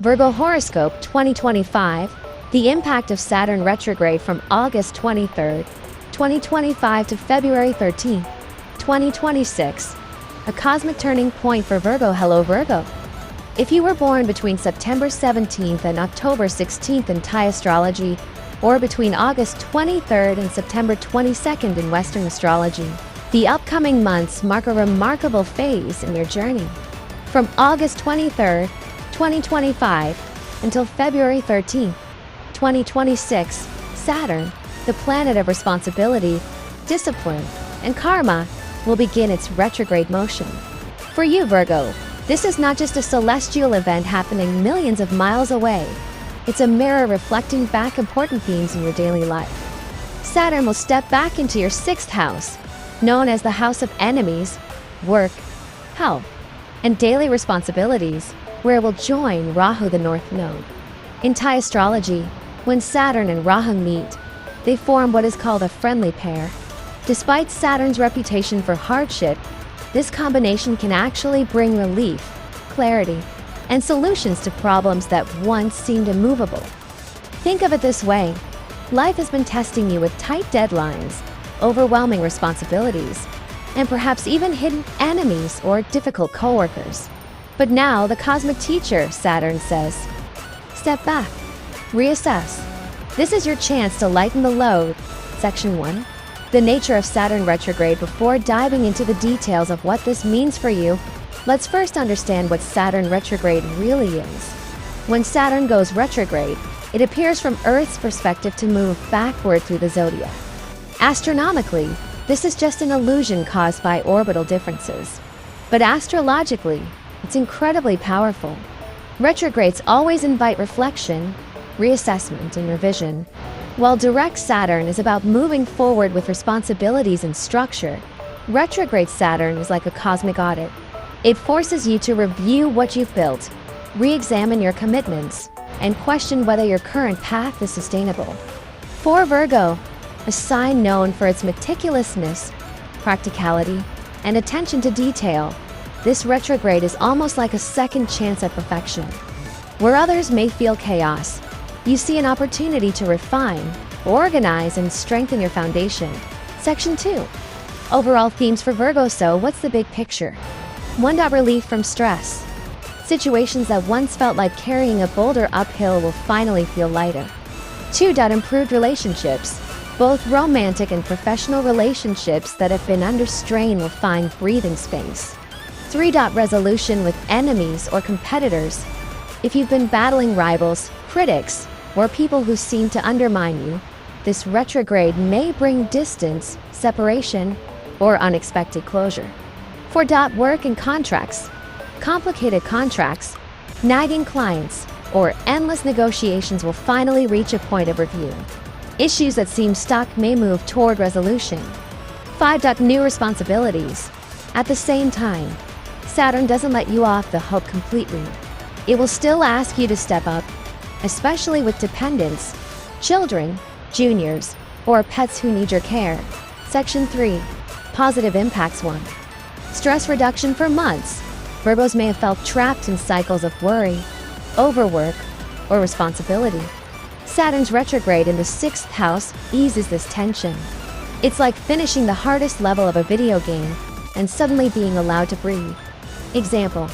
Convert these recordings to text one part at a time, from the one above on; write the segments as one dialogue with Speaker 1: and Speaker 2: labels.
Speaker 1: Virgo Horoscope 2025, the impact of Saturn retrograde from August 23rd, 2025 to February 13th, 2026. A cosmic turning point for Virgo. Hello Virgo. If you were born between September 17th and October 16th in thaiastrology, or between August 23rd and September 22nd in Western astrology, the upcoming months mark a remarkable phase in your journey. From August 23rd, 2025 until February 13th, 2026, Saturn, the planet of responsibility, discipline, and karma, will begin its retrograde motion. For you, Virgo, this is not just a celestial event happening millions of miles away. It's a mirror reflecting back important themes in your daily life. Saturn will step back into your sixth house, known as the house of enemies, work, health, and daily responsibilities, where it will join Rahu, the North Node. In Thai astrology, when Saturn and Rahu meet, they form what is called a friendly pair. Despite Saturn's reputation for hardship, this combination can actually bring relief, clarity, and solutions to problems that once seemed immovable. Think of it this way: life has been testing you with tight deadlines, overwhelming responsibilities, and perhaps even hidden enemies or difficult coworkers. But now the cosmic teacher, Saturn, says, step back, reassess. This is your chance to lighten the load. Section 1. The nature of Saturn retrograde. Before diving into the details of what this means for you, let's first understand what Saturn retrograde really is. When Saturn goes retrograde, it appears from Earth's perspective to move backward through the zodiac. Astronomically, this is just an illusion caused by orbital differences. But astrologically, it's incredibly powerful. Retrogrades always invite reflection, reassessment, and revision. While direct Saturn is about moving forward with responsibilities and structure, retrograde Saturn is like a cosmic audit. It forces you to review what you've built, re-examine your commitments, and question whether your current path is sustainable. For Virgo, a sign known for its meticulousness, practicality, and attention to detail, this retrograde is almost like a second chance at perfection. Where others may feel chaos, you see an opportunity to refine, organize, and strengthen your foundation. Section 2. Overall themes for Virgo. So, what's the big picture? 1. Relief from stress. Situations that once felt like carrying a boulder uphill will finally feel lighter. 2. Improved relationships. Both romantic and professional relationships that have been under strain will find breathing space. 3. Resolution with enemies or competitors. If you've been battling rivals, critics, or people who seem to undermine you, this retrograde may bring distance, separation, or unexpected closure. 4. Work and contracts. Complicated contracts, nagging clients, or endless negotiations will finally reach a point of review. Issues that seem stuck may move toward resolution. 5. New responsibilities. At the same time, Saturn doesn't let you off the hook completely. It will still ask you to step up, especially with dependents, children, juniors, or pets who need your care. Section 3. Positive impacts. 1. Stress reduction. For months, Virgos may have felt trapped in cycles of worry, overwork, or responsibility. Saturn's retrograde in the sixth house eases this tension. It's like finishing the hardest level of a video game and suddenly being allowed to breathe. Example: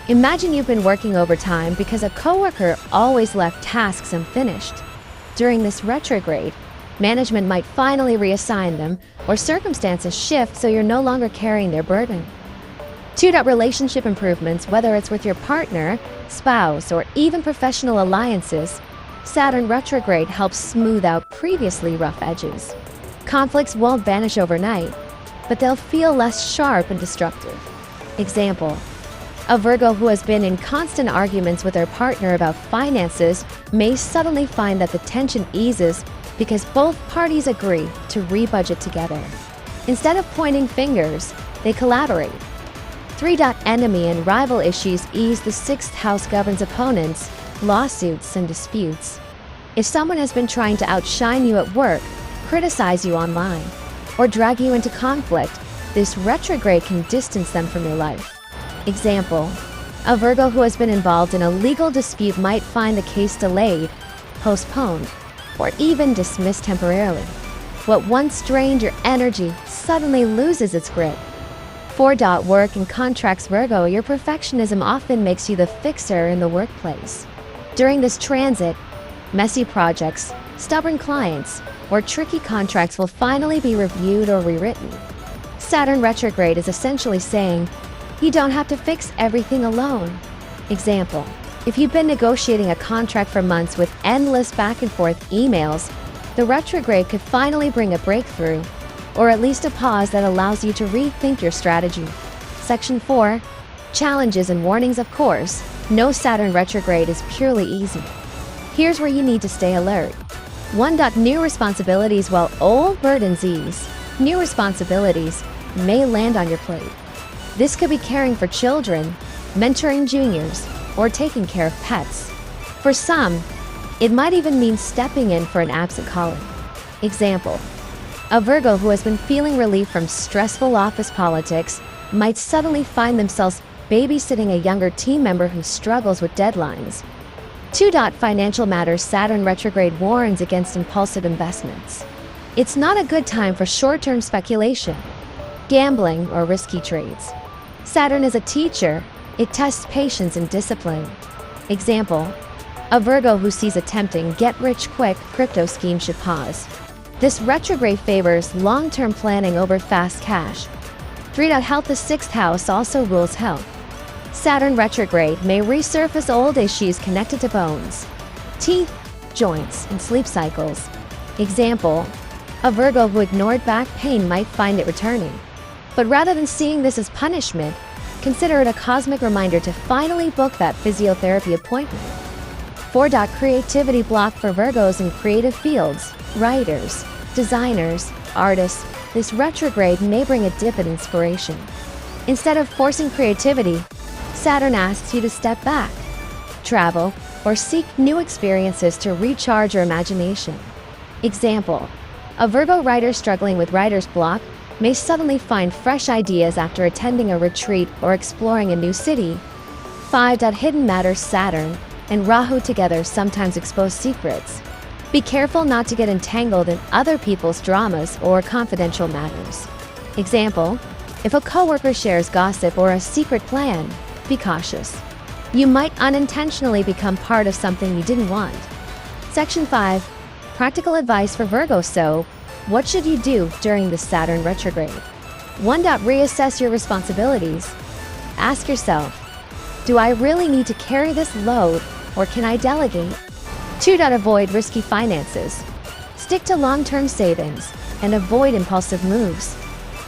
Speaker 1: imagine you've been working overtime because a coworker always left tasks unfinished. During this retrograde, management might finally reassign them, or circumstances shift so you're no longer carrying their burden. 2. Relationship improvements. Whether it's with your partner, spouse, or even professional alliances, Saturn retrograde helps smooth out previously rough edges. Conflicts won't vanish overnight, but they'll feel less sharp and destructive. Example: a Virgo who has been in constant arguments with their partner about finances may suddenly find that the tension eases because both parties agree to rebudget together. Instead of pointing fingers, they collaborate. 3. Enemy and rival issues ease. The sixth house governs opponents, lawsuits, and disputes. If someone has been trying to outshine you at work, criticize you online, or drag you into conflict, this retrograde can distance them from your life. Example: A Virgo who has been involved in a legal dispute might find the case delayed, postponed, or even dismissed temporarily. What once drained your energy suddenly loses its grip. 4. Work and contracts. Virgo, your perfectionism often makes you the fixer in the workplace. During this transit, messy projects, stubborn clients, or tricky contracts will finally be reviewed or rewritten. Saturn retrograde is essentially saying, you don't have to fix everything alone. Example, if you've been negotiating a contract for months with endless back and forth emails, the retrograde could finally bring a breakthrough, or at least a pause that allows you to rethink your strategy. Section 4. Challenges and warnings. Of course, no Saturn retrograde is purely easy. Here's where you need to stay alert. 1. New responsibilities. While old burdens ease, new responsibilities may land on your plate. This could be caring for children, mentoring juniors, or taking care of pets. For some, it might even mean stepping in for an absent colleague. Example, a Virgo who has been feeling relief from stressful office politics might suddenly find themselves babysitting a younger team member who struggles with deadlines. 2. Financial matters. Saturn retrograde warns against impulsive investments. It's not a good time for short-term speculation, gambling, or risky trades. Saturn is a teacher. It tests patience and discipline. Example, a Virgo who sees a tempting get-rich-quick crypto scheme should pause. This retrograde favors long-term planning over fast cash. 3. Health. The 6th house also rules health. Saturn retrograde may resurface old issues connected to bones, teeth, joints, and sleep cycles. Example, a Virgo who ignored back pain might find it returning. But rather than seeing this as punishment, consider it a cosmic reminder to finally book that physiotherapy appointment. 4. Creativity block. For Virgos in creative fields, writers, designers, artists, this retrograde may bring a dip in inspiration. Instead of forcing creativity, Saturn asks you to step back, travel, or seek new experiences to recharge your imagination. Example, a Virgo writer struggling with writer's block may suddenly find fresh ideas after attending a retreat or exploring a new city. 5. Hidden matters. Saturn and Rahu together sometimes expose secrets. Be careful not to get entangled in other people's dramas or confidential matters. Example, if a coworker shares gossip or a secret plan, be cautious. You might unintentionally become part of something you didn't want. Section 5. Practical advice for Virgo. So, what should you do during the Saturn retrograde? 1. Reassess your responsibilities. Ask yourself, do I really need to carry this load, or can I delegate? 2. Avoid risky finances. Stick to long-term savings and avoid impulsive moves.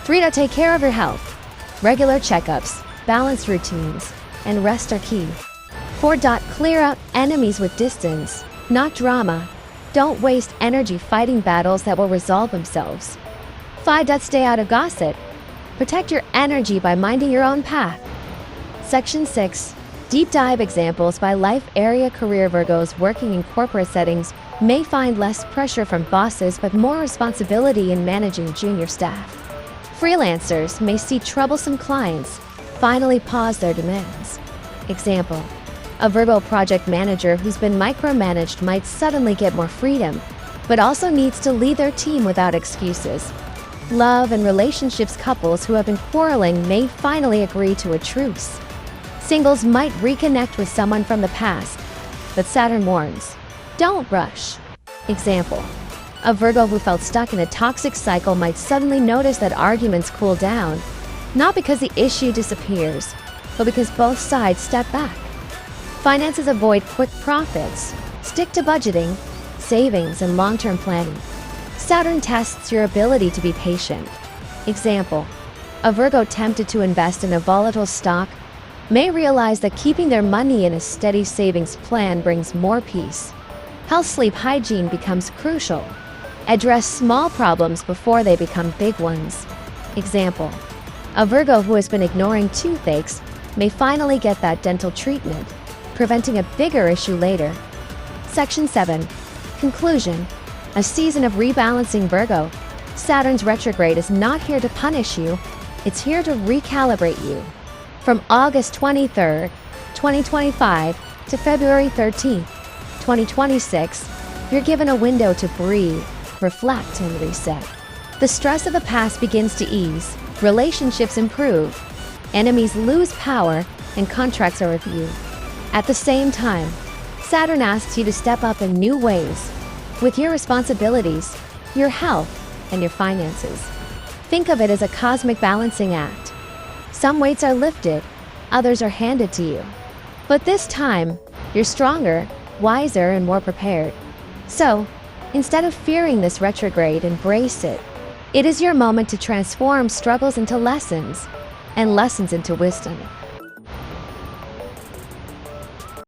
Speaker 1: 3. Take care of your health. Regular checkups, balanced routines, and rest are key. 4. Clear out enemies with distance, not drama. Don't waste energy fighting battles that will resolve themselves. 5. Stay out of gossip. Protect your energy by minding your own path. Section 6. Deep dive examples. By life area. Career. Virgos working in corporate settings may find less pressure from bosses but more responsibility in managing junior staff. Freelancers may see troublesome clients finally pause their demands. Example, a Virgo project manager who's been micromanaged might suddenly get more freedom, but also needs to lead their team without excuses. Love and relationships. Couples who have been quarreling may finally agree to a truce. Singles might reconnect with someone from the past, but Saturn warns, don't rush. Example, a Virgo who felt stuck in a toxic cycle might suddenly notice that arguments cool down, not because the issue disappears, but because both sides step back. Finances. Avoid quick profits. Stick to budgeting, savings, and long-term planning. Saturn tests your ability to be patient. Example, a Virgo tempted to invest in a volatile stock may realize that keeping their money in a steady savings plan brings more peace. Health. Sleep hygiene becomes crucial. Address small problems before they become big ones. Example, a Virgo who has been ignoring toothaches may finally get that dental treatment, preventing a bigger issue later. Section 7. Conclusion. A season of rebalancing. Virgo, Saturn's retrograde is not here to punish you, it's here to recalibrate you. From August 23rd 2025 to February 13th, 2026, you're given a window to breathe, reflect, and reset. The stress of the past begins to ease, relationships improve, enemies lose power, and contracts are reviewed. At the same time, Saturn asks you to step up in new ways with your responsibilities, your health, and your finances. Think of it as a cosmic balancing act. Some weights are lifted, others are handed to you. But this time, you're stronger, wiser, and more prepared. So, instead of fearing this retrograde, embrace it. It is your moment to transform struggles into lessons, and lessons into wisdom.